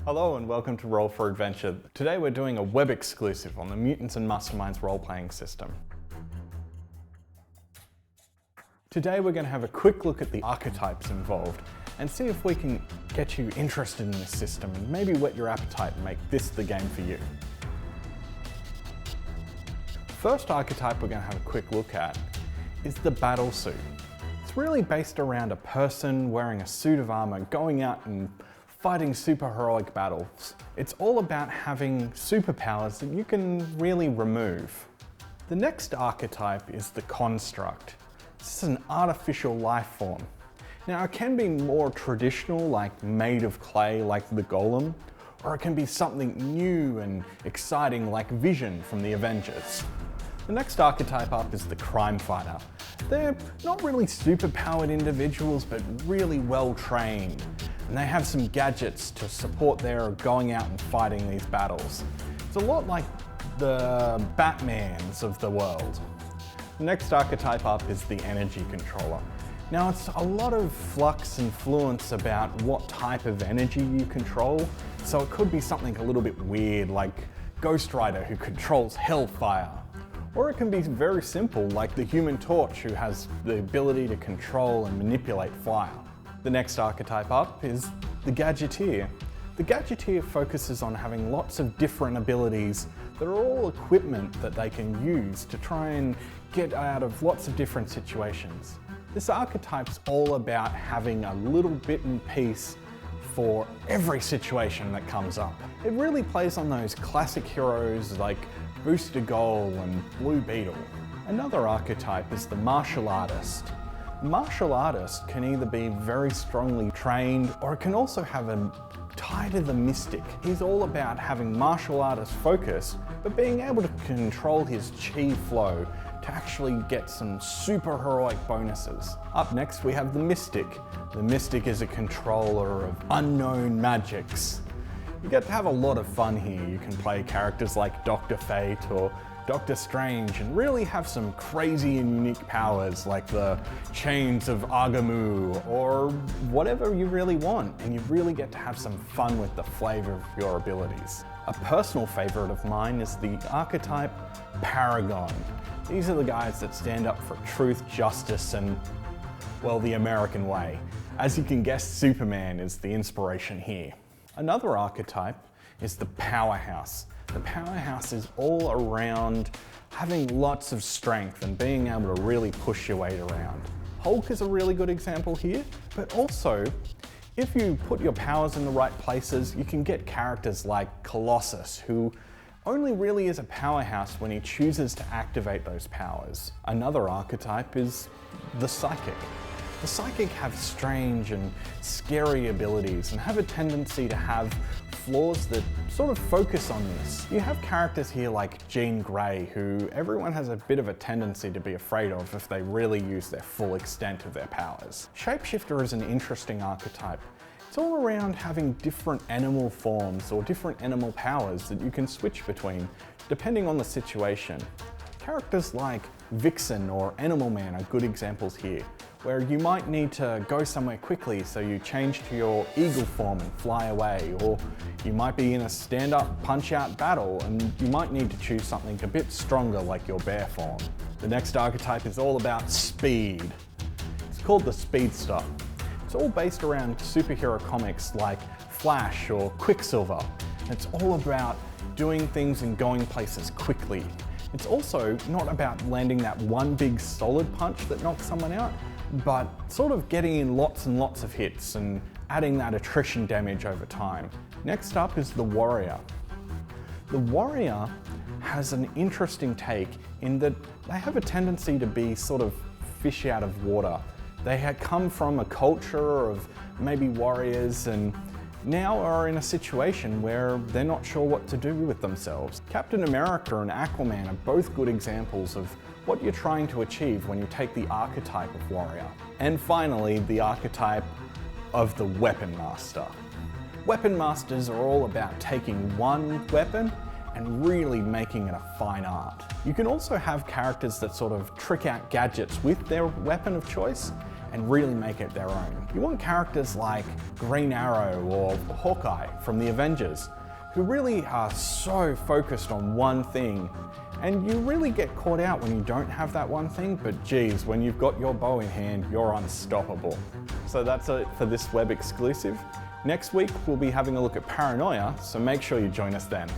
Hello and welcome to Roll for Adventure. Today we're doing a web exclusive on the Mutants and Masterminds role-playing system. Today we're going to have a quick look at the archetypes involved and see if we can get you interested in this system and maybe whet your appetite and make this the game for you. First archetype we're going to have a quick look at is the battle suit. It's really based around a person wearing a suit of armor going out and fighting superheroic battles. It's all about having superpowers that you can really remove. The next archetype is the construct. This is an artificial life form. Now it can be more traditional, like made of clay like the Golem, or it can be something new and exciting like Vision from the Avengers. The next archetype up is the crime fighter. They're not really superpowered individuals, but really well trained. And they have some gadgets to support their going out and fighting these battles. It's a lot like the Batmans of the world. The next archetype up is the energy controller. Now it's a lot of flux and fluence about what type of energy you control. So it could be something a little bit weird like Ghost Rider who controls hellfire. Or it can be very simple like the Human Torch who has the ability to control and manipulate fire. The next archetype up is the Gadgeteer. The Gadgeteer focuses on having lots of different abilities that are all equipment that they can use to try and get out of lots of different situations. This archetype's all about having a little bit and piece for every situation that comes up. It really plays on those classic heroes like Booster Gold and Blue Beetle. Another archetype is the martial artist. The martial artist can either be very strongly trained or it can also have a tie to the mystic. He's all about having martial artist focus, but being able to control his chi flow to actually get some super heroic bonuses. Up next we have the Mystic. The Mystic is a controller of unknown magics. You get to have a lot of fun here. You can play characters like Dr. Fate or Doctor Strange and really have some crazy and unique powers like the Chains of Agamu or whatever you really want, and you really get to have some fun with the flavor of your abilities. A personal favorite of mine is the archetype Paragon. These are the guys that stand up for truth, justice, and, well, the American way. As you can guess, Superman is the inspiration here. Another archetype is the Powerhouse. The Powerhouse is all around having lots of strength and being able to really push your weight around. Hulk is a really good example here, but also if you put your powers in the right places, you can get characters like Colossus, who only really is a powerhouse when he chooses to activate those powers. Another archetype is the Psychic. The Psychic have strange and scary abilities and have a tendency to have flaws that sort of focus on this. You have characters here like Jean Grey, who everyone has a bit of a tendency to be afraid of if they really use their full extent of their powers. Shapeshifter is an interesting archetype. It's all around having different animal forms or different animal powers that you can switch between, depending on the situation. Characters like Vixen or Animal Man are good examples here, where you might need to go somewhere quickly so you change to your eagle form and fly away, or you might be in a stand-up punch-out battle and you might need to choose something a bit stronger like your bear form. The next archetype is all about speed. It's called the Speedster. It's all based around superhero comics like Flash or Quicksilver. It's all about doing things and going places quickly. It's also not about landing that one big solid punch that knocks someone out, but sort of getting in lots and lots of hits and adding that attrition damage over time. Next up is the Warrior. The Warrior has an interesting take in that they have a tendency to be sort of fish out of water. They had come from a culture of maybe warriors and now are in a situation where they're not sure what to do with themselves. Captain America and Aquaman are both good examples of what you're trying to achieve when you take the archetype of warrior. And finally, the archetype of the Weapon Master. Weapon Masters are all about taking one weapon and really making it a fine art. You can also have characters that sort of trick out gadgets with their weapon of choice, and really make it their own. You want characters like Green Arrow or Hawkeye from the Avengers, who really are so focused on one thing, and you really get caught out when you don't have that one thing, but geez, when you've got your bow in hand, you're unstoppable. So that's it for this web exclusive. Next week, we'll be having a look at Paranoia, so make sure you join us then.